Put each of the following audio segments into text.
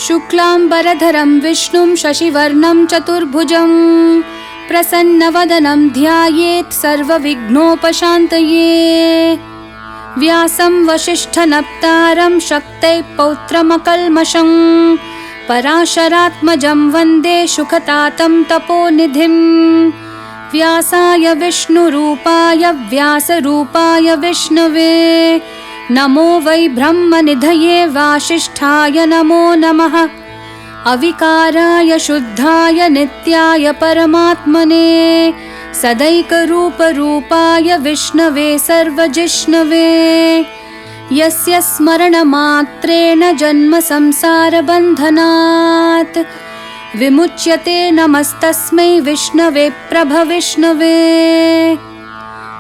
शुक्लांबरधरं विष्णुं शशिवर्णं चतुर्भुजं प्रसन्नवदनं ध्यायेत् सर्वविघ्नोपशान्तये। व्यासं वसिष्ठनप्तारं शक्तैः पौत्रमकल्मषं पराशरात्मजं वन्दे शुकतातं तपोनिधिं। व्यासाय विष्णुरूपाय व्यासरूपाय विष्णवे नमो वै ब्रह्मनिधये वासिष्ठाय नमो नमः। अविकाराय शुद्धाय नित्याय परमात्मने सदैकरूपरूपाय विष्णवे सर्वजिष्णवे। यस्य स्मरणमात्रेण जन्म संसारबन्धनात् विमुच्यते नमस्तस्मै विष्णवे प्रभविष्णवे।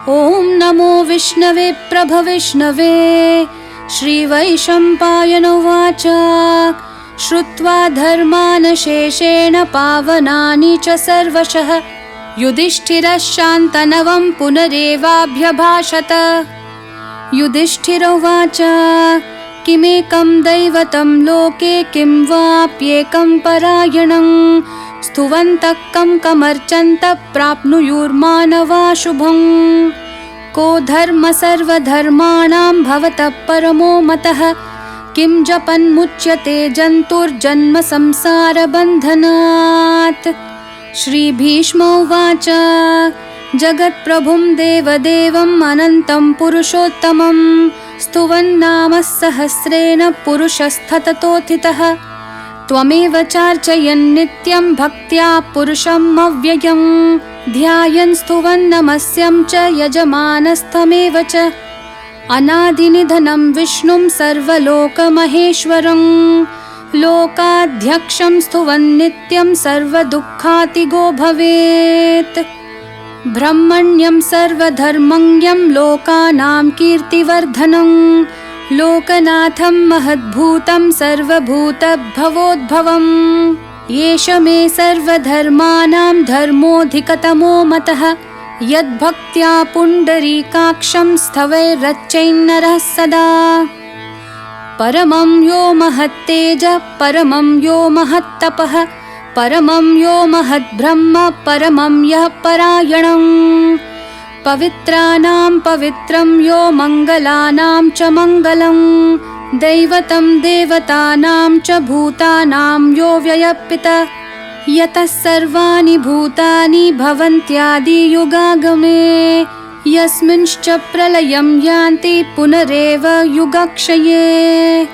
ॐ नमो विष्णवे प्रभविष्णवे। श्रीवैशम्पायन उवाच श्रुत्वा धर्मान् शेषेण पावनानि च सर्वशः युधिष्ठिरः शान्तनवं पुनरेवाभ्यभाषत। युधिष्ठिर उवाच किमेकं दैवतं लोके किं वाप्येकं परायणं स्तुवन्तः कं कमर्चन्तः प्राप्नुयुर्मानवा शुभं। को धर्म सर्वधर्माणां भवतः परमो मतः किं जपन्मुच्यते जन्तुर्जन्म संसारबन्धनात्। श्रीभीष्म उवाच जगत्प्रभुं देवदेवम् अनन्तं पुरुषोत्तमं स्तुवन्नामः सहस्रेण पुरुषस्तततोत्थितः। त्वमेव चार्चयन् नित्यं भक्त्या पुरुषम् अव्ययं ध्यायन् स्तुवन् नमस्यं च यजमानस्तमेव च। अनादिनिधनं विष्णुं सर्वलोकमहेश्वरं लोकाध्यक्षं स्तुवन् नित्यं सर्वदुःखातिगो भवेत्। ब्रह्मण्यं सर्वधर्मज्ञं लोकानां कीर्तिवर्धनं लोकनाथं महद्भूतं सर्वभूतभवोद्भवम्। एष मे सर्वधर्माणां धर्मोऽधिकतमो मतः यद्भक्त्या पुण्डरीकाक्षं स्थवैरर्चयन्नरः सदा। परमं यो महत्तेजः परमं यो महत्तपः परमं यो महद्ब्रह्म परमं यः परायणं। पवित्राणां पवित्रं यो मङ्गलानां च मङ्गलं दैवतं देवतानां च भूतानां यो व्ययपितः यतः सर्वाणि भूतानि भवन्त्यादियुगागमे यस्मिंश्च प्रलयं यान्ति पुनरेव युगक्षये।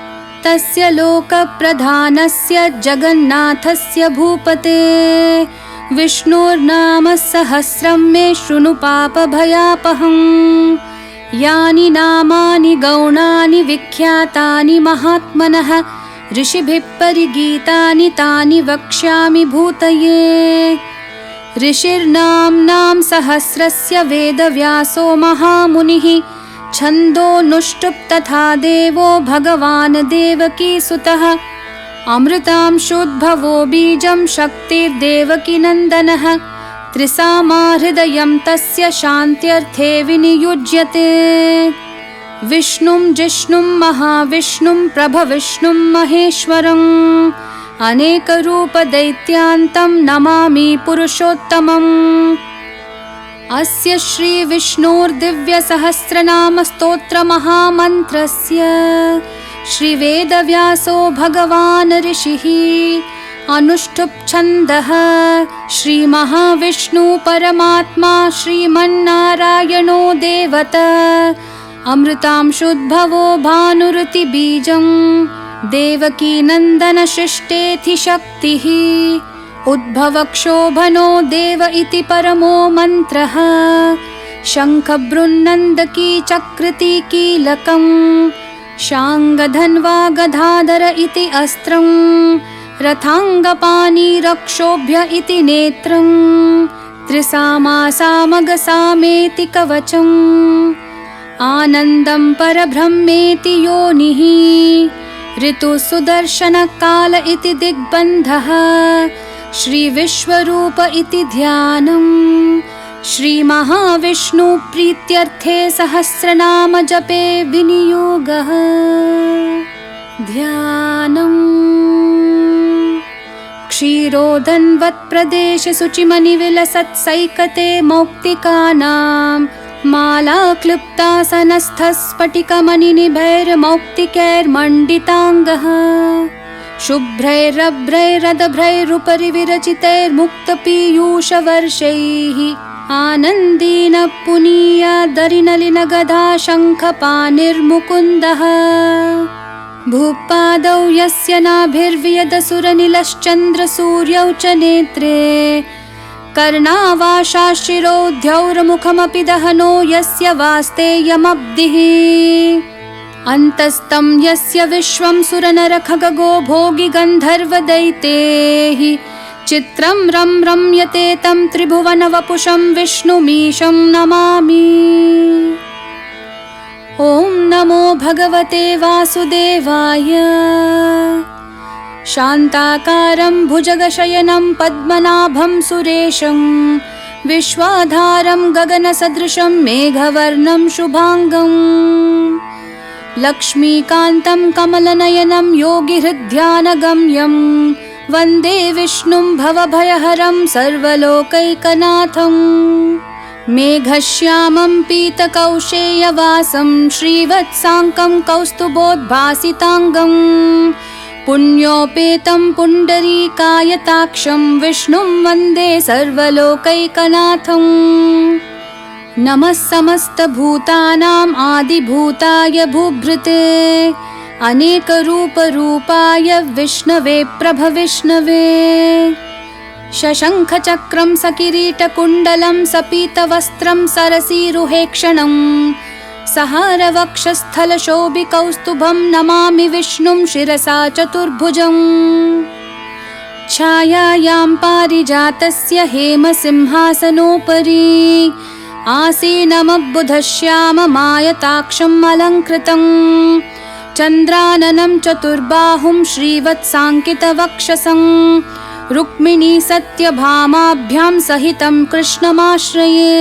तस्य लोकप्रधानस्य जगन्नाथस्य भूपते विष्णोर्नाम सहस्रं मे शृणु पापभयापहं। यानि नामानि गौणानि विख्यातानि महात्मनः ऋषिभिः परिगीतानि तानि वक्ष्यामि भूतये। ऋषिर्नाम्नां सहस्रस्य वेदव्यासो महामुनिः छन्दोनुष्टुप् तथा देवो भगवान् देवकीसुतः। अमृतांशोद्भवो बीजं शक्तिर्देवकीनन्दनः त्रिसामा हृदयं तस्य शान्त्यर्थे विनियुज्यते। विष्णुं जिष्णुं महाविष्णुं प्रभविष्णुं महेश्वरम् अनेकरूपदैत्यान्तं नमामि पुरुषोत्तमम्। अस्य श्रीविष्णोर्दिव्यसहस्रनामस्तोत्रमहामन्त्रस्य श्रीवेदव्यासो भगवान् ऋषिः अनुष्टुप् छन्दः श्रीमहाविष्णु परमात्मा श्रीमन्नारायणो देवता। अमृतांशोद्भवो भानुरुतिबीजं देवकीनन्दनशिष्टेति शक्तिः उद्भवक्षोभनो देव इति परमो मन्त्रः। शङ्खबृन्नन्दकी चक्रति कीलकं शाङ्गधन्वा गदाधर इति अस्त्रं रथाङ्गपाणि रक्षोभ्य इति नेत्रं त्रिसामा सामगसामेति कवचम् आनन्दं परब्रह्मेति योनिः ऋतुसुदर्शनकाल इति दिग्बन्धः श्रीविश्वरूप इति ध्यानं श्रीमहाविष्णु प्रीत्यर्थे सहस्रनाम जपे विनियोगः। ध्यानम्। क्षीरोदन्वत्प्रदेशे शुचिमनिविलसत्सैकते मौक्तिकानां मालाक्लृप्तासनस्थः स्फटिकमणिनिभैर्मौक्तिकैर्मण्डिताङ्गः। शुभ्रैरभ्रैरदभ्रैरुपरि विरचितैर्मुक्तपीयूषवर्षैः आनन्दीन पुनीयादरिनलिनगदा शङ्खपाणिर्मुकुन्दः। भूपादौ यस्य नाभिर्वियदसुरनिलश्चन्द्रसूर्यौ च नेत्रे कर्णावाशाशिरोद्यौर्मुखमपि दहनो यस्य वास्तेयमब्धिः। अन्तस्तं यस्य विश्वं सुरनरखगो भोगि गन्धर्वदैतेः चित्रं रम्यते तं त्रिभुवनवपुषं विष्णुमीशं नमामि। ॐ नमो भगवते वासुदेवाय। शान्ताकारं भुजगशयनं पद्मनाभं सुरेशं विश्वाधारं गगनसदृशं मेघवर्णं शुभाङ्गम् लक्ष्मीकान्तं कमलनयनं योगिहृद्ध्यानगम्यं वन्दे विष्णुं भवभयहरं सर्वलोकैकनाथम्। मेघश्यामं पीतकौशेयवासं श्रीवत्साङ्कं कौस्तुभोद्भासिताङ्गं पुण्योपेतं पुण्डरीकायताक्षं विष्णुं वन्दे सर्वलोकैकनाथम्। नमः समस्तभूतानां आदिभूताय भूभृते अनेकरूपरूपाय विष्णवे प्रभविष्णवे। शशङ्खचक्रं सकिरीटकुण्डलं सपीतवस्त्रं सरसीरुहेक्षणं सहारवक्षस्थलशोभिकौस्तुभं नमामि विष्णुं शिरसा चतुर्भुजम्। छायायां पारिजातस्य हेमसिंहासनोपरि आसीनमबुधश्याममायताक्षम् अलङ्कृतम् चन्द्राननं चतुर्बाहुं श्रीवत्साङ्कितवक्षसं रुक्मिणी सत्यभामाभ्यां सहितं कृष्णमाश्रये।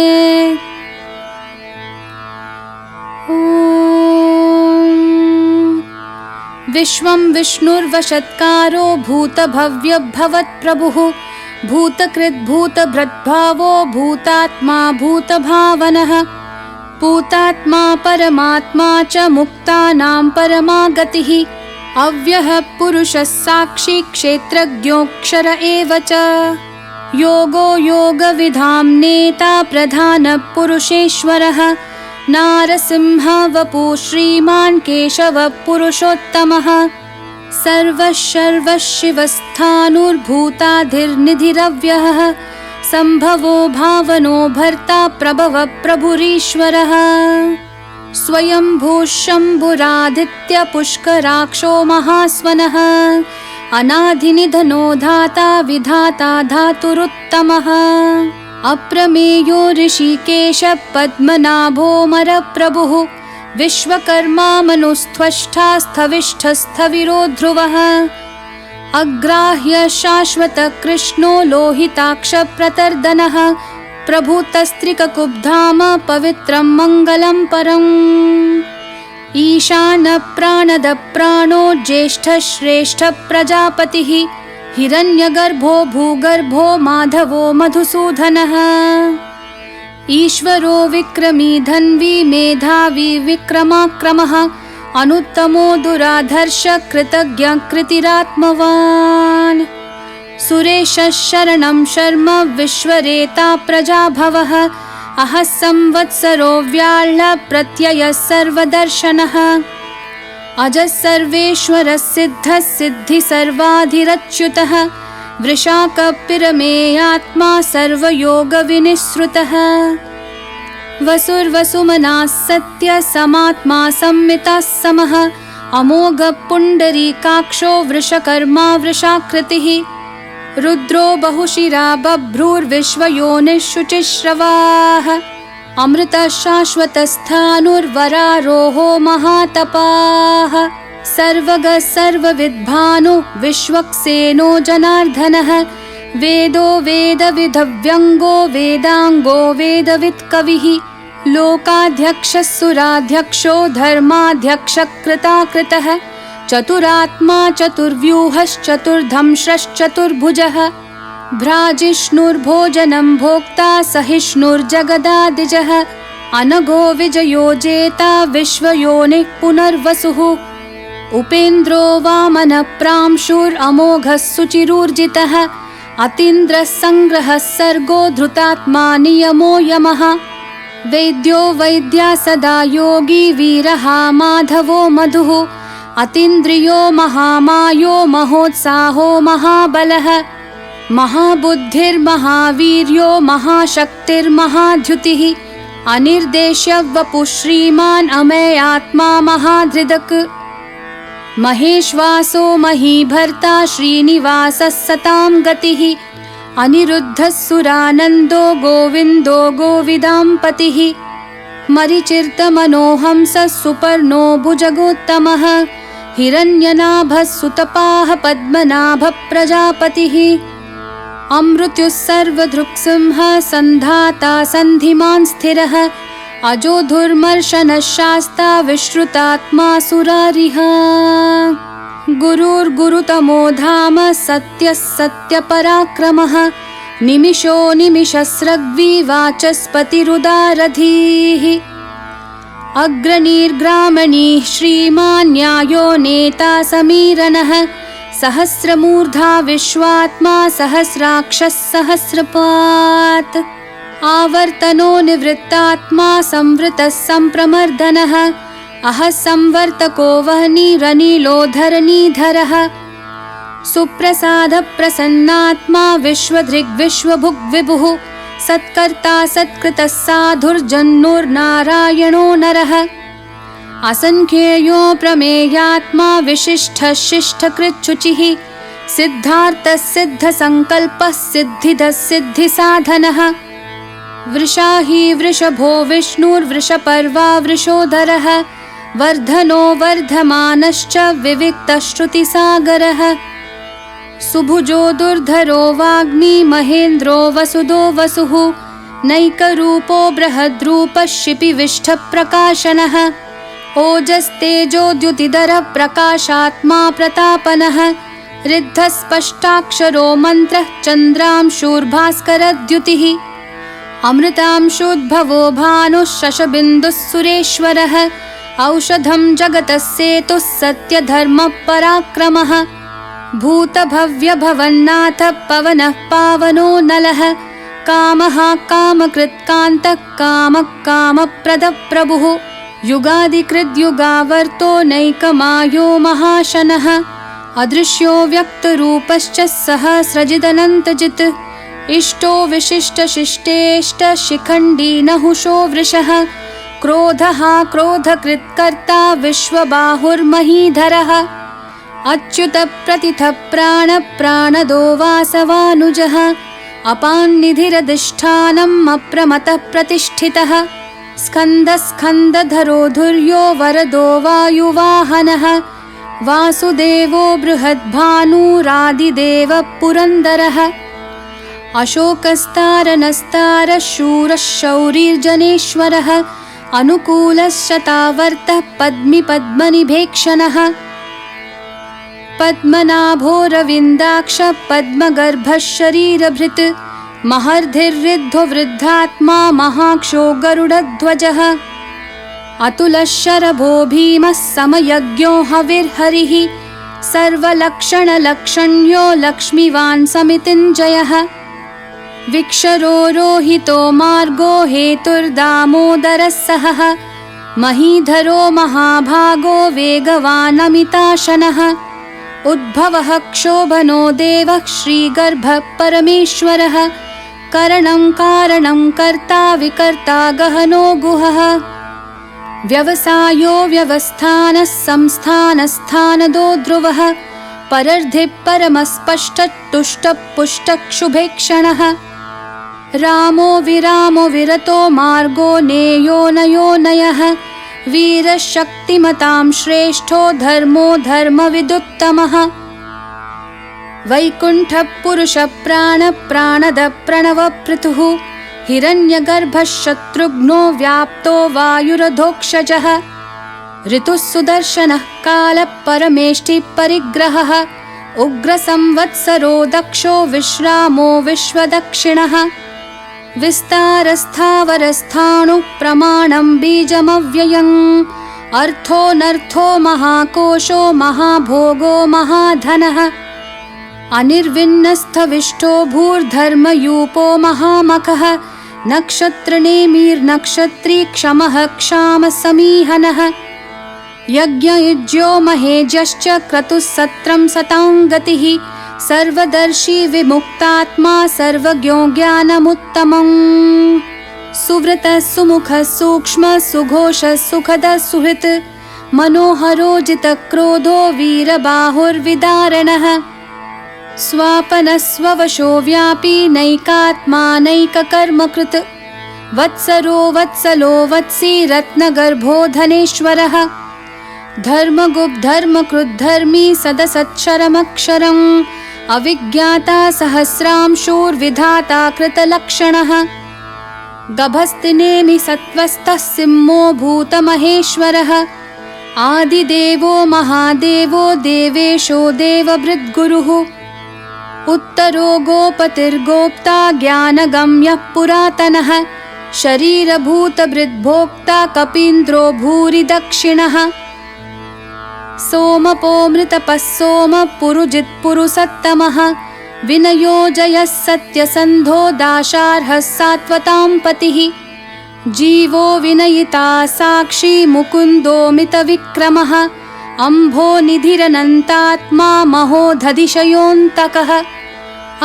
विश्वं विष्णुर्वशत्कारो भूतभव्यभवत्प्रभुः भूतकृद्भूतभृद्भावो भूतात्मा भूतभावनः पूतात्मा परमात्मा च मुक्तानां परमागतिः अव्ययः पुरुषः साक्षी क्षेत्रज्ञोऽक्षर एव च योगो योगविधां नेता प्रधानपुरुषेश्वरः नारसिंह वपुः श्रीमान् केशवः पुरुषोत्तमः सर्वः शिवस्थाणुर्भूताधिर्निधिरव्ययः सम्भवो भावनो भर्ता प्रभवः प्रभुरीश्वरः स्वयंभूः शम्भुरादित्यपुष्कराक्षो महास्वनः अनादिनिधनो धाता विधाता धातुरुत्तमः अप्रमेयो ऋषिकेशः पद्मनाभोऽमरप्रभुः विश्वकर्मा मनुस्त्वष्टा स्थविष्ठस्थविरो ध्रुवः अग्राह्य शाश्वत कृष्णो लोहिताक्षप्रतर्दनः प्रभूतस्त्रिककुब्धाम पवित्रं मङ्गलं परम् ईशानप्राणदप्राणो ज्येष्ठः श्रेष्ठः प्रजापतिः हिरण्यगर्भो भूगर्भो माधवो मधुसूदनः ईश्वरो विक्रमी धन्वी मेधावी विक्रमाक्रमः अनुत्तमो दुराधर्ष कृतज्ञ कृतिरात्मवान् सुरेशः शरणं शर्म विश्वरेता प्रजाभवः अहः संवत्सरो व्याळ प्रत्ययः सर्वदर्शनः अजः सर्वेश्वरः सिद्धः सिद्धि सर्वाधिरच्युतः वृषाकपिरमेयात्मा सर्वयोगविनिःसृतः वसुर्वसुमनः सत्य समात्मा संमितः समः अमोघ पुण्डरीकाक्षो वृषकर्मा वृषाकृतिः रुद्रो बहुशिरा बभ्रूर्विश्वयोनिः शुचिश्रवाः अमृतः शाश्वतस्थाणुर्वरारोहो महातपाः सर्वगः सर्वविद्भानु विश्वक्सेनो जनार्दनः वेदो वेदविधव्यङ्गो वेदाङ्गो वेदवित्कविः लोकाध्यक्षः सुराध्यक्षो धर्माध्यक्षकृताकृतः चतुरात्मा चतुर्व्यूहश्चतुर्धंश्रश्चतुर्भुजः भ्राजिष्णुर्भोजनं भोक्ता सहिष्णुर्जगदादिजः अनघो विजयो जेता विश्वयोनिः पुनर्वसुः उपेन्द्रो वामनप्रांशुरमोघः सुचिरूर्जितः अतीन्द्रः सङ्ग्रहः सर्गो धृतात्मा नियमो यमः वैद्यो वैद्या सदा योगी वीरः माधवो मधुः अतीन्द्रियो महामायो महोत्साहो महाबलः महाबुद्धिर्महावीर्यो महाशक्तिर्महाद्युतिः अनिर्देश्य वपुः श्रीमान् अमेयात्मा महाधृदक् महेश्वासो महीभर्ता श्रीनिवासः सतां गतिः अनिरुद्धः सुरानन्दो गोविन्दो गोविदाम्पतिः मरिचिर्तमनोहंसः सुपर्णो भुजगोत्तमः हिरण्यनाभः सुतपाः पद्मनाभः प्रजापतिः अमृत्युः सर्वदृक्सिंहः सन्धाता सन्धिमान् स्थिरः अजो धुर्मर्शनः शास्ता विश्रुतात्मा सुरारिः गुरुर्गुरुतमो धाम सत्यः सत्यपराक्रमः निमिषो निमिषस्रग्वी वाचस्पतिरुदारधीः अग्रणीर्ग्रामणीः श्रीमान् न्यायो नेता समीरणः सहस्रमूर्धा विश्वात्मा सहस्राक्षः सहस्रपात् आवर्तनो निवृत्तात्मा संवृतः सम्प्रमर्दनः अहः संवर्तको वह्निरनिलोधरणीधरः सुप्रसादप्रसन्नात्मा विश्वधृग्विश्वभुग्विभुः सत्कर्ता सत्कृतः साधुर्जन्नुर्नारायणो नरः असंख्येयो प्रमेयात्मा विशिष्टः शिष्टकृच्छुचिः सिद्धार्थः सिद्धसङ्कल्पः सिद्धिदः सिद्धिसाधनः वृषाही वृषभो विष्णुर्वृषपर्वा वृषोधरः वर्धनो वर्धमानश्च विविक्तश्रुतिसागरः सुभुजो दुर्धरो वाग्मी महेन्द्रो वसुदो वसुः नैकरूपो बृहद्रूपः शिपिविष्ठप्रकाशनः ओजस्तेजोद्युतिधरः प्रकाशात्मा प्रतापनः रिद्धस्पष्टाक्षरो मन्त्रः चन्द्रांशूर्भास्करद्युतिः अमृतांशोद्भवो भानुः शशबिन्दुः सुरेश्वरः औषधं जगतः सेतुः सत्यधर्मपराक्रमः भूतभव्यभवन्नाथः पवनः पावनो नलः कामः कामकृत्कान्तः कामः कामप्रदः प्रभुः युगादिकृद्युगावर्तो नैकमायो महाशनः अदृश्यो व्यक्तरूपश्च सहस्रजिदनन्तजित् इष्टो विशिष्टशिष्टेष्ट शिखण्डी नहुषो वृषः क्रोधः क्रोधकृत्कर्ता विश्वबाहुर्महीधरः अच्युतप्रतिथः प्राणदो वासवानुजः अपान्निधिरधिष्ठानम् अप्रमतः प्रतिष्ठितः स्कन्दस्कन्दधरो धुर्यो वरदो वायुवाहनः वासुदेवो बृहद्भानुरादिदेवः पुरन्दरः अशोकस्तारनस्तारः शूरः शौरिर्जनेश्वरः अनुकूलः शतावर्तः पद्मिपद्मनिभेक्षणः पद्मनाभोरविन्दाक्ष पद्मगर्भः शरीरभृत् महर्धिर्ऋद्धो वृद्धात्मा महाक्षो गरुडध्वजः अतुलः शरभो भीमः समयज्ञो हविर्हरिः सर्वलक्षणलक्षण्यो लक्ष्मीवान् समितिञ्जयः विक्षरो रोहितो मार्गो हेतुर्दामोदरः सहः महीधरो महाभागो वेगवानमिताशनः उद्भवः क्षोभनो देवः श्रीगर्भः परमेश्वरः करणं कारणं कर्ता विकर्ता गहनो गुहः व्यवसायो व्यवस्थानः संस्थानस्थानदो ध्रुवः परर्धिः परमस्पष्टतुष्टपुष्टक्षुभेक्षणः रामो विरामो विरतो मार्गो नेयो नयो नयः वीरशक्तिमतां श्रेष्ठो धर्मो धर्मविदुत्तमः वैकुण्ठपुरुषप्राणप्राणद-प्रणवपृथुः हिरण्यगर्भः शत्रुघ्नो व्याप्तो वायुरधोक्षजः ऋतुः सुदर्शनः कालः परमेष्टिपरिग्रहः उग्रसंवत्सरो दक्षो विश्रामो विश्वदक्षिणः विस्तारस्थावरस्थाणुः प्रमाणं बीजमव्ययम् अर्थोऽनर्थो महाकोशो महाभोगो महाधनः अनिर्विन्नस्थविष्टो भूर्धर्मयूपो महामखः नक्षत्रनेमिर्नक्षत्री क्षमः क्षामसमीहनः यज्ञयुज्यो महेजश्च क्रतुः सत्रं सतां गतिः सर्वदर्शी विमुक्तात्मा सर्वज्ञो ज्ञानमुत्तमम् सुव्रतः सुमुखः सूक्ष्मः सुघोषः सुखदः सुहृत् मनोहरो जितक्रोधो वीरबाहुर्विदारणः स्वापनः स्ववशो व्यापी नैकात्मा नैककर्मकृत् वत्सरो वत्सलो वत्सी रत्नगर्भो धनेश्वरः धर्मगुप्धर्मकृद्धर्मी सदसत्क्षरमक्षरम् अविज्ञाता सहस्रांशोर्विधाता कृतलक्षणः गभस्तिनेमि सत्त्वस्थः सिंहो भूतमहेश्वरः आदिदेवो महादेवो देवेशो देवभृद्गुरुः उत्तरो गोपतिर्गोप्ता ज्ञानगम्यः पुरातनः शरीरभूतभृद्भोक्ता कपीन्द्रो भूरि दक्षिणः सोमपोऽमृतपः सोमः पुरुजित्पुरुषत्तमः विनयो जयः सत्यसन्धो दाशार्हः सात्वतां पतिः जीवो विनयिता साक्षी मुकुन्दोऽमितविक्रमः अम्भो निधिरनन्तात्मा महोदधिशयोऽन्तकः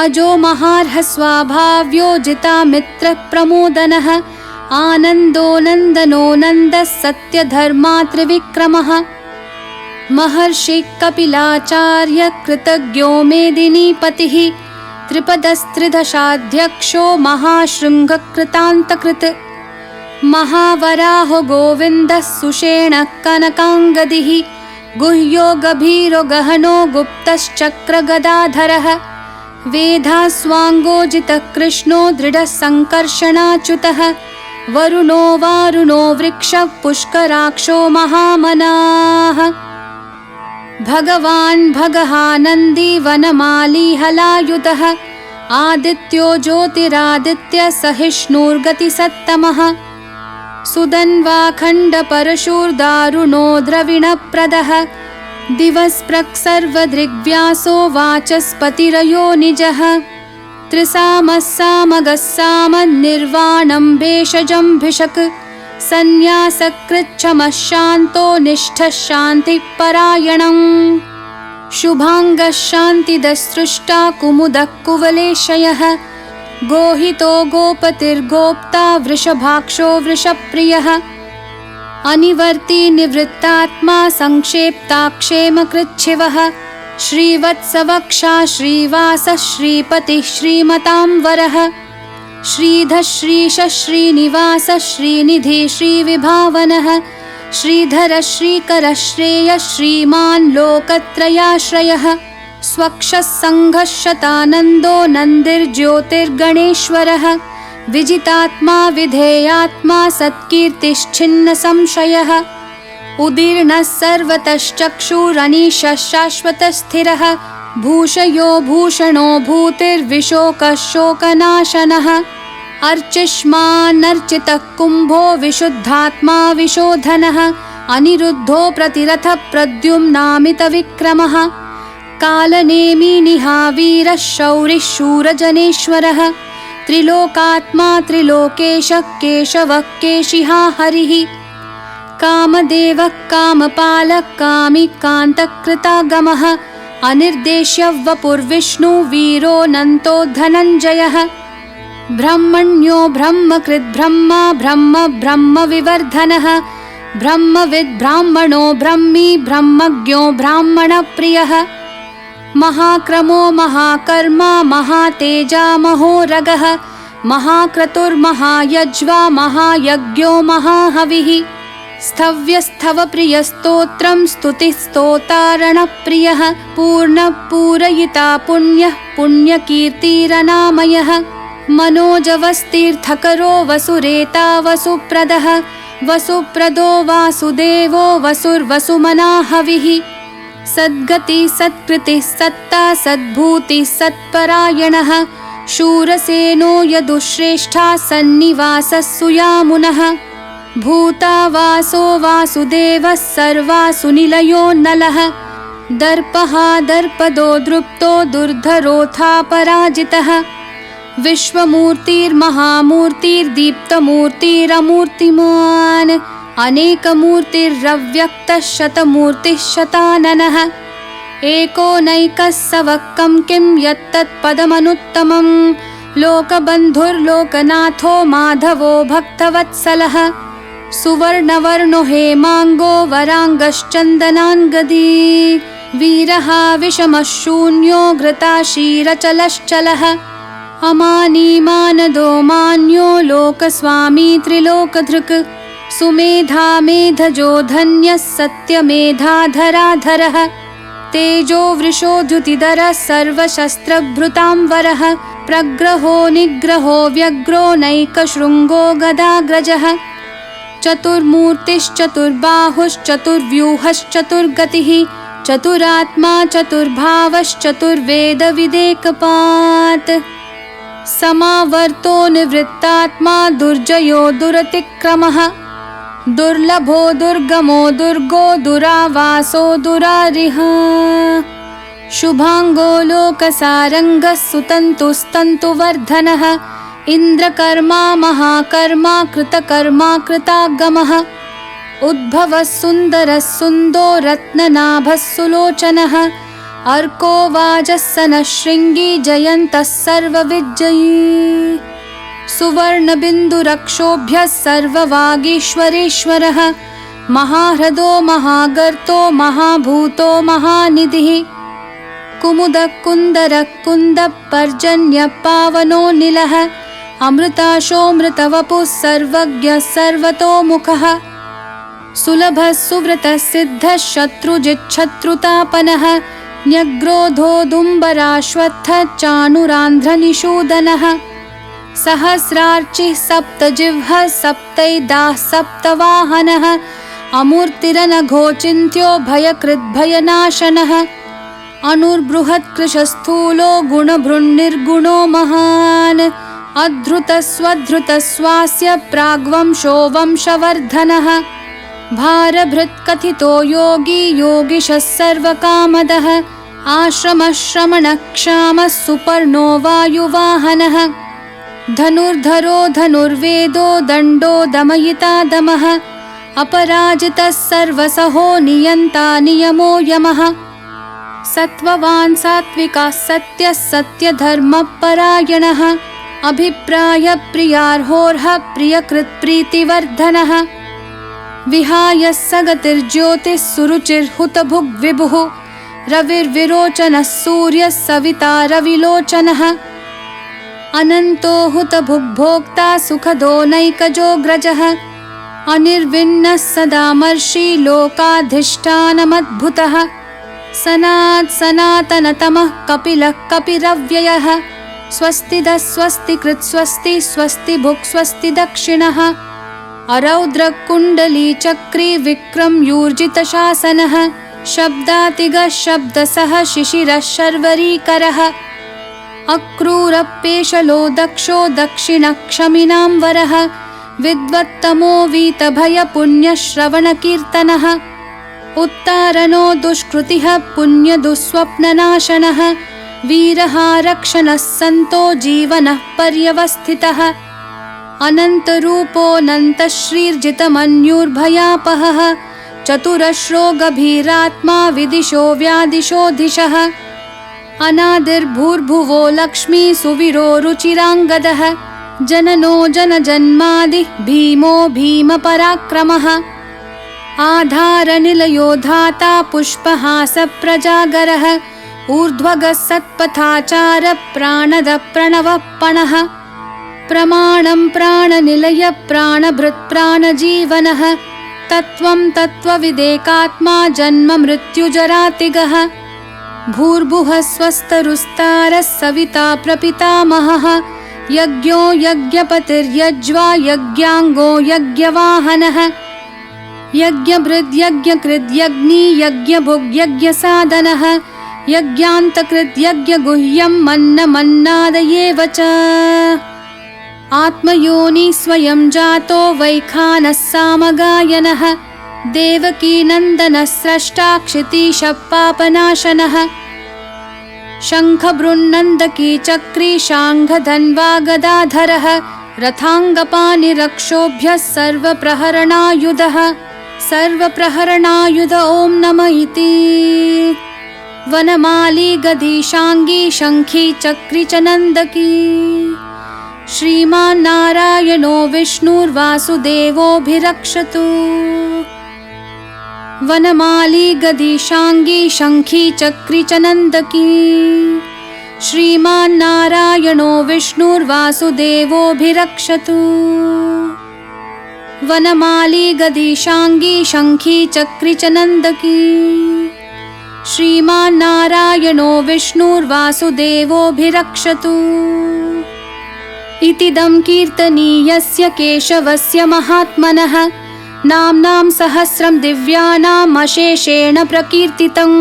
अजो महार्हः स्वाभाव्यो जितामित्रप्रमोदनः आनन्दो नन्दनो नन्दः सत्यधर्मा त्रिविक्रमः महर्षि कपिलाचार्य कृतज्ञो मेदिनीपतिः त्रिपदस्त्रिदशाध्यक्षो महाशृङ्गकृतान्तकृत् महावराहो गोविन्दः सुषेणः कनकाङ्गदिः गुह्यो गभीरो गहनो गुप्तश्चक्रगदाधरः वेधास्वाङ्गोजितः कृष्णो दृढः सङ्कर्षणाच्युतः वरुणो वारुणो वृक्षः पुष्कराक्षो महामनाः भगवान् भगहानन्दी वनमाली हलायुधः आदित्यो ज्योतिरादित्य सहिष्णुर्गतिसत्तमः सुदन्वाखण्डपरशुर्दारुणो द्रविणप्रदः दिवस्पृक् सर्वदृग्व्यासो वाचस्पतिरयो निजः त्रिसामः सामगः सामन्निर्वाणं भेषजं भिषक् सन्न्यासकृच्छमः शान्तो निष्ठः शान्तिपरायणम् शुभाङ्गः शान्तिदस्सृष्टा कुमुदः कुवलेशयः गोहितो गोपतिर्गोप्ता वृषभाक्षो वृषप्रियः अनिवर्ती निवृत्तात्मा संक्षेप्ताक्षेमकृच्छिवः श्रीवत्सवक्षा श्रीवासः श्रीपतिः श्रीमतांवरः श्रीधः श्रीशः श्रीनिवासः श्रीनिधि श्रीविभावनः श्रीधरः श्रीकरः श्रेयः श्रीमान् लोकत्रयाश्रयः स्वक्षः सङ्घः शतानन्दो नन्दिर्ज्योतिर्गणेश्वरः विजितात्मा विधेयात्मा सत्कीर्तिश्छिन्न संशयः उदीर्णः सर्वतश्चक्षुरनीशः शाश्वतस्थिरः भूषयो भूषणो भूतिर्विशोकः शोकनाशनः अर्चिष्मानर्चितः कुम्भो विशुद्धात्मा विशोधनः अनिरुद्धो प्रतिरथः प्रद्युम्नामितविक्रमः कालनेमी निहावीरः शौरिः शूरजनेश्वरः त्रिलोकात्मा त्रिलोकेशः केशवः केशिहा हरिः कामदेवः कामपालः कामिकान्तकृतागमः अनिर्देश्य वपुर्विष्णु वीरो नन्तो धनञ्जयः ब्रह्मण्यो ब्रह्मकृद्ब्रह्मा ब्रह्म ब्रह्मविवर्धनः ब्रह्मविद् ब्राह्मणो ब्रह्मी ब्रह्मज्ञो ब्राह्मणप्रियः महाक्रमो महाकर्मा महातेजा महोरगः महाक्रतुर्महायज्वा महायज्ञो महाहविः स्थव्यस्थवप्रियस्तोत्रं स्तुतिस्तोतारणप्रियः पूर्णपूरयिता पुण्यः पुण्यकीर्तिरनामयः मनोजवस्तीर्थकरो वसुरेता वसुप्रदः वसुप्रदो वासुदेवो वसुर्वसुमनाहविः सद्गति सत्कृतिः सत्ता सद्भूतिः सत्परायणः शूरसेनो यदुश्रेष्ठा सन्निवासः सुयामुनः भूता वासो वासुदेवः सर्वासु निलयो नलः दर्पः दर्पदो दृप्तो दुर्धरोऽथा पराजितः विश्वमूर्तिर्महामूर्तिर्दीप्तमूर्तिरमूर्तिमान् अनेकमूर्तिरव्यक्तः शतमूर्तिः शताननः एकोनैकः सवक्कं किं यत्तत्पदमनुत्तमं लोकबन्धुर्लोकनाथो माधवो भक्तवत्सलः सुवर्णवर्णो हेमाङ्गो वराङ्गश्चन्दनाङ्गदी वीरः विषमः शून्यो घृताशीरचलश्चलः अमानीमानदो मान्यो लोकस्वामी त्रिलोकधृक् सुमेधा मेधजो धन्यः सत्यमेधाधराधरः तेजो वृषो द्युतिधरः सर्वशस्त्रभृतांवरः प्रग्रहो निग्रहो व्यग्रो नैकशृङ्गो गदाग्रजः चतुर्मूर्तिश्चतुर्बाहुश्चतुर्व्यूहश्चतुर्गतिः चतुरात्मा चतुर्भावश्चतुर्वेदविदेकपात् समावर्तो निवृत्तात्मा दुर्जयो दुरतिक्रमः दुर्लभो दुर्गमो दुर्गो दुरावासो दुरारिः शुभांगो लोकसारंगः सुतन्तुस्तन्तुवर्धनः इन्द्रकर्मा महाकर्मा कृतकर्मा कृतागमः उद्भवः सुन्दरः सुन्दो रत्ननाभः सुलोचनः अर्को वाजस्सनः शृङ्गी जयन्तः सर्वविजयी सुवर्णबिन्दुरक्षोभ्यः सर्ववागीश्वरेश्वरः महाह्रदो महागर्तो महाभूतो महानिधिः कुमुदः कुन्दरः कुन्दः पर्जन्यः पावनो निलः अमृताशोऽमृतवपुः सर्वज्ञः सर्वतोमुखः सुलभः सुव्रतः सिद्धः शत्रुजिच्छत्रुतापनः न्यग्रोधोदुम्बराश्वत्थः चाणुरान्ध्रनिषूदनः सहस्रार्चिः सप्तजिह्वः सप्तैदाः सप्तवाहनः अमूर्तिरनघोचिन्त्यो भयकृद्भयनाशनः अनुर्बृहत्कृशस्थूलो गुणभृन्निर्गुणो महान् अधृतस्वधृतस्वास्य प्राग्वंशो वंशवर्धनः भारभृत्कथितो योगी योगिशः सर्वकामदः आश्रमः श्रमणः क्षामः सुपर्णो वायुवाहनः धनुर्धरो धनुर्वेदो दण्डो दमयिता दमः अपराजितः सर्वसहो नियन्ता नियमो यमः सत्त्ववान् सात्विकः सत्यः सत्यधर्मपरायणः अभिप्रायप्रियार्होर्हः प्रियकृत्प्रीतिवर्धनः विहाय सगतिर्ज्योतिः सुरुचिर्हुतभुग्विभुः रविर्विरोचनः सूर्यः सविता रविलोचनः अनन्तो हुतभुग्भोक्ता सुखदो नैकजोऽग्रजः अनिर्विण्णः सदामर्षि लोकाधिष्ठानमद्भुतः सनातनतमः कपिलः कपिरव्ययः स्वस्तिदः स्वस्तिकृत् स्वस्ति स्वस्तिभुक् स्वस्ति दक्षिणः अरौद्रकुण्डलीचक्री विक्रमयूर्जितशासनः शब्दातिगः शब्दसः शिशिरः शर्वरीकरः अक्रूरपेशलो दक्षो दक्षिणक्षमिनाम्बरः विद्वत्तमो वीतभयपुण्यश्रवणकीर्तनः उत्तारणो दुष्कृतिः पुण्यदुःस्वप्ननाशनः वीरः रक्षणः सन्तो जीवनः पर्यवस्थितः अनन्तरूपोऽनन्तश्रीर्जितमन्युर्भयापहः चतुरश्रो गभीरात्मा विदिशो व्यादिशोऽधिशः अनादिर्भूर्भुवो लक्ष्मी सुवीरो रुचिराङ्गदः जननो जनजन्मादिः भीमो भीमपराक्रमः आधारनिलयो धाता पुष्पहासप्रजागरः ऊर्ध्वगः सत्पथाचार प्राणद प्रणवः पणः प्रमाणं प्राणनिलय प्राणभृत् प्राणजीवनः तत्त्वं तत्त्वविदेकात्मा जन्म मृत्युजरातिगः भूर्भुवः स्वस्तरुस्तारः सविता प्रपितामहः यज्ञो यज्ञपतिर्यज्वा यज्ञाङ्गो यज्ञवाहनः यज्ञभृद्यज्ञकृद्यग्नि यज्ञभुग्यज्ञसाधनः यज्ञान्तकृद्यज्ञगुह्यं मन्नमन्नादयेव च आत्मयोनि स्वयं जातो वैखानः सामगायनः देवकीनन्दनः स्रष्टा क्षितीशः पापनाशनः शङ्खबृन्नन्दकी चक्री शाङ्खधन्वा गदाधरः रथाङ्गपानिरक्षोभ्यः सर्वप्रहरणायुधः सर्वप्रहरणायुध ॐ नमः इति वनमाली गदीशाङ्गी शङ्खी चक्री च नन्दकी श्रीमान् नारायणो विष्णुर्वासुदेवोऽभिरक्षतु वनमाली गदीशाङ्गी शङ्खी चक्री च नन्दकी श्रीमान् नारायणो विष्णुर्वासुदेवोऽभिरक्षतु वनमाली गदीशाङ्गी शङ्खी चक्री च नन्दकी श्रीमान् नारायणो विष्णुर्वासुदेवोऽभिरक्षतु इतिदं कीर्तनीयस्य केशवस्य महात्मनः नाम्नां सहस्रं दिव्यानाम् अशेषेण प्रकीर्तितम्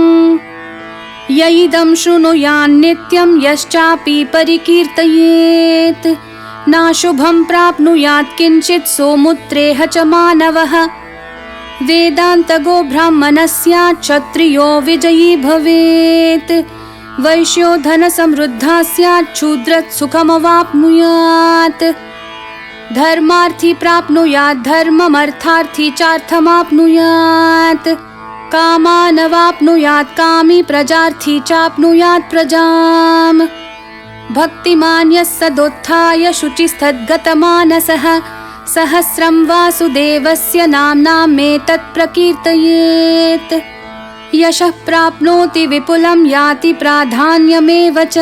य इदं शृणुयान्नित्यं यश्चापि परिकीर्तयेत् नाशुभं प्राप्नुयात् किञ्चित् सोमुत्रेह च मानवः वेदान्तगो ब्राह्मणः स्यात् क्षत्रियो विजयी भवेत् वैश्यो धनसमृद्धः स्यात् शूद्रः सुखमवाप्नुयात् धर्मार्थी प्राप्नुयात् धर्ममर्थार्थी चार्थमाप्नुयात् कामानवाप्नुयात् कामी प्रजार्थी चाप्नुयात् प्रजाम् भक्तिमान् यः सदोत्थाय शुचिस्तद्गतमानसः सहस्रं वासुदेवस्य नाम्नामेतत् प्रकीर्तयेत् यशः प्राप्नोति विपुलं याति प्राधान्यमेव च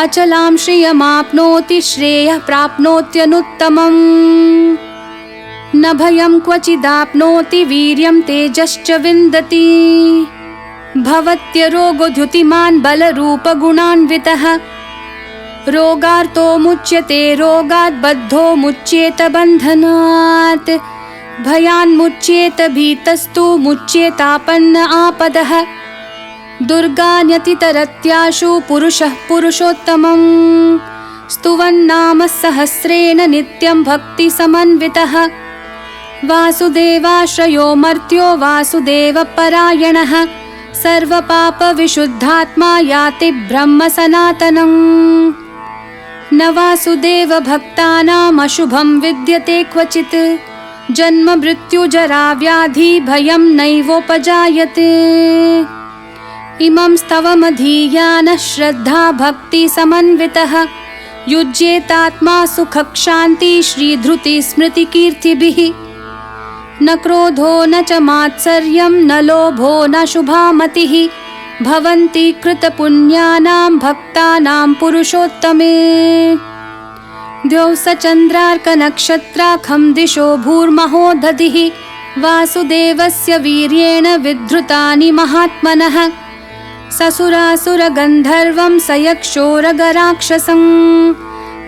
अचलां श्रियमाप्नोति श्रेयः प्राप्नोत्यनुत्तमम् न भयं क्वचिदाप्नोति वीर्यं तेजश्च विन्दति भवत्यरोगोद्युतिमान् बलरूपगुणान्वितः रोगार्तो मुच्यते रोगात् बद्धो मुच्येत बन्धनात् भयान्मुच्येत भीतस्तु मुच्येतापन्न आपदः दुर्गान्यतितरत्याशु पुरुषः पुरुषोत्तमम् स्तुवन्नाम सहस्रेण नित्यं भक्तिसमन्वितः वासुदेवाश्रयो मर्त्यो वासुदेवपरायणः सर्वपापविशुद्धात्मा याति ब्रह्म सनातनम् न वासुदेवभक्तानाम् अशुभं विद्यते क्वचित् जन्म मृत्युजरा व्याधि भयं नैवोपजायते इमं स्तवमधीयानः श्रद्धा भक्तिसमन्वितः युज्येतात्मा सुखक्षान्ति श्रीधृति स्मृतिकीर्तिभिः न क्रोधो न च मात्सर्यं न लोभो न शुभा मतिः भवन्ति कृतपुण्यानां भक्तानां पुरुषोत्तमे द्यौः चन्द्रार्कनक्षत्राखं दिशो भूर्महोदधिः वासुदेवस्य वीर्येण विधृतानि महात्मनः ससुरासुरगन्धर्वं सयक्षोरगराक्षसं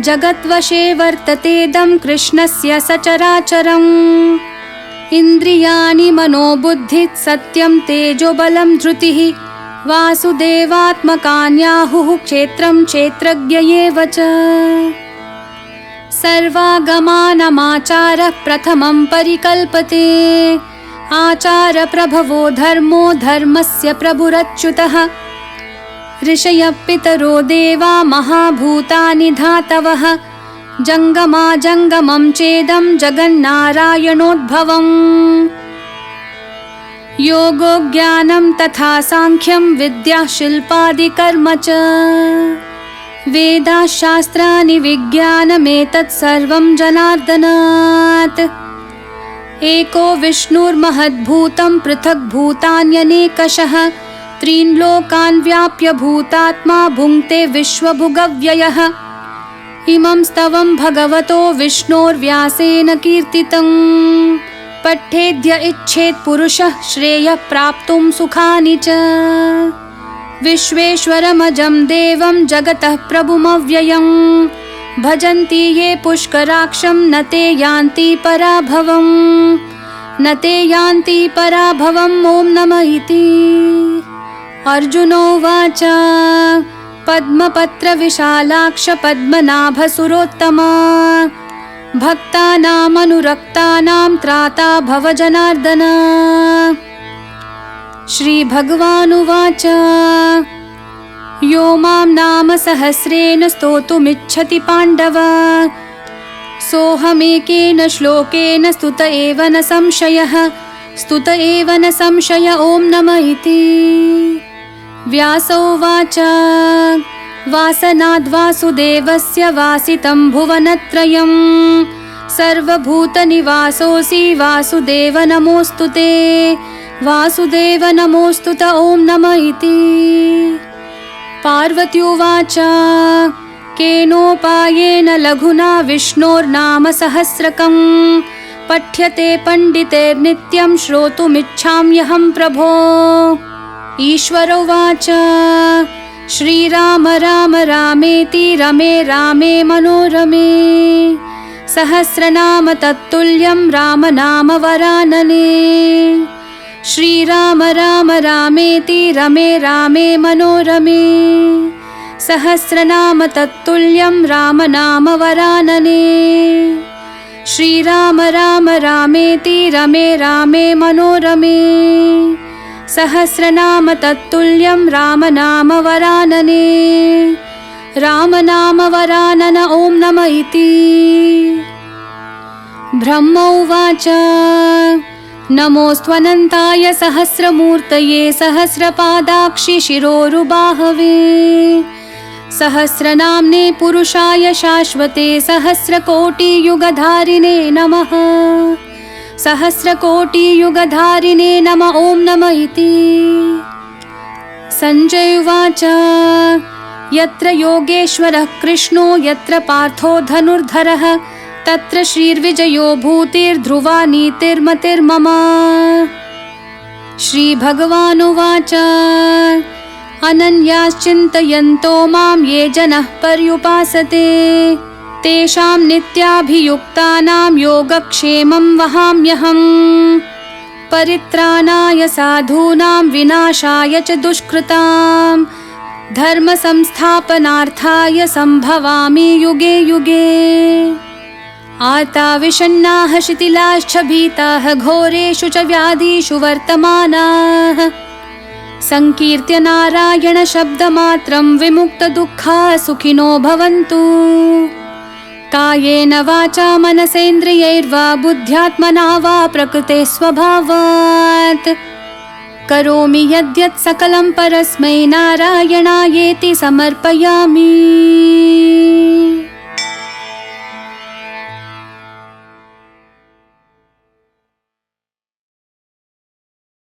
जगद्वशे वर्ततेदं कृष्णस्य सचराचरम् इन्द्रियाणि मनोबुद्धिः सत्यं तेजोबलं धृतिः वासुदेवात्मकान्याहुः क्षेत्रं क्षेत्रज्ञ एव च सर्वागमानमाचारः प्रथमं परिकल्पते आचारप्रभवो धर्मो धर्मस्य प्रभुरच्युतः ऋषयः पितरो देवा महाभूतानि धातवः जङ्गमा जङ्गमं चेदं जगन्नारायणोद्भवम् योगो ज्ञानं तथा साङ्ख्यं विद्या शिल्पादिकर्म च वेदाः शास्त्राणि विज्ञानमेतत् सर्वं जनार्दनात् एको विष्णुर्महद्भूतं पृथग्भूतान्यनेकशः त्रीन् लोकान् व्याप्य भूतात्मा भुङ्क्ते विश्वभुगव्ययः इमं स्तवं भगवतो विष्णोर्व्यासेन कीर्तितं पठ्येद्य इच्छेत् पुरुषः श्रेयः प्राप्तुं सुखानि च। विश्वेश्वरमजं देवं जगतः प्रभुमव्ययम् भजन्ति ये पुष्कराक्षं न ते यान्ति पराभवम् न ते यान्ति पराभवम्। ॐ नमः इति। अर्जुनोवाच पद्मपत्रविशालाक्ष पद्मनाभसुरोत्तमा भक्तानामनुरक्तानां त्राता भव जनार्दन। श्रीभगवानुवाच यो मां नाम सहस्रेण स्तोतुमिच्छति पाण्डव सोऽहमेकेन श्लोकेन स्तुत एव न संशयः स्तुत एव न संशय। ॐ नमः इति। व्यासोवाच वासनाद्वासुदेवस्य वासितं भुवनत्रयं सर्वभूतनिवासोऽसि वासुदेव नमोऽस्तु ते वासुदेव नमोऽस्तु ते। ॐ नमः इति। पार्वत्युवाच केनोपायेन लघुना विष्णोर्नाम सहस्रकं पठ्यते पण्डितैर्नित्यं श्रोतुमिच्छाम्यहं प्रभो। ईश्वरोवाच श्रीराम राम रामेति रमे रामे मनोरमे सहस्रनाम तत्तुल्यं राम नाम वरानने। श्रीराम राम रामेति रमे रामे मनोरमे सहस्रनाम तत्तुल्यं राम नाम वरानने। श्रीराम राम रामेति रमे रामे मनोरमे सहस्रनाम तत्तुल्यं राम नाम वरानने। राम नाम वरानन। ॐ नमः इति। ब्रह्मोवाच नमोऽस्त्वनन्ताय सहस्रमूर्तये सहस्रपादाक्षि शिरोरुबाहवे सहस्रनाम्ने पुरुषाय शाश्वते सहस्रकोटियुगधारिणे नमः सहस्रकोटियुगधारिणे नमः। ॐ नमः इति। सञ्जय उवाच यत्र योगेश्वरः कृष्णो यत्र पार्थो धनुर्धरः तत्र श्रीर्विजयो भूतिर्ध्रुवा नीतिर्मतिर्मम। श्रीभगवानुवाच अनन्याश्चिन्तयन्तो मां ये जनः पर्युपासते तेषां नित्याभियुक्तानां योगक्षेमं वहाम्यहम् परित्राणाय साधूनां विनाशाय च दुष्कृतां धर्मसंस्थापनार्थाय सम्भवामि युगे युगे। आर्ता विषण्णाः शिथिलाश्च भीताः घोरेषु च व्याधिषु वर्तमानाः संकीर्त्य नारायण शब्दमात्रं विमुक्तदुःखाः सुखिनो भवन्तु। कायेन वाचा मनसेन्द्रियैर्वा बुद्ध्यात्मना वा प्रकृते स्वभावात् करोमि यद्यत् सकलं परस्मै नारायणायेति समर्पयामि।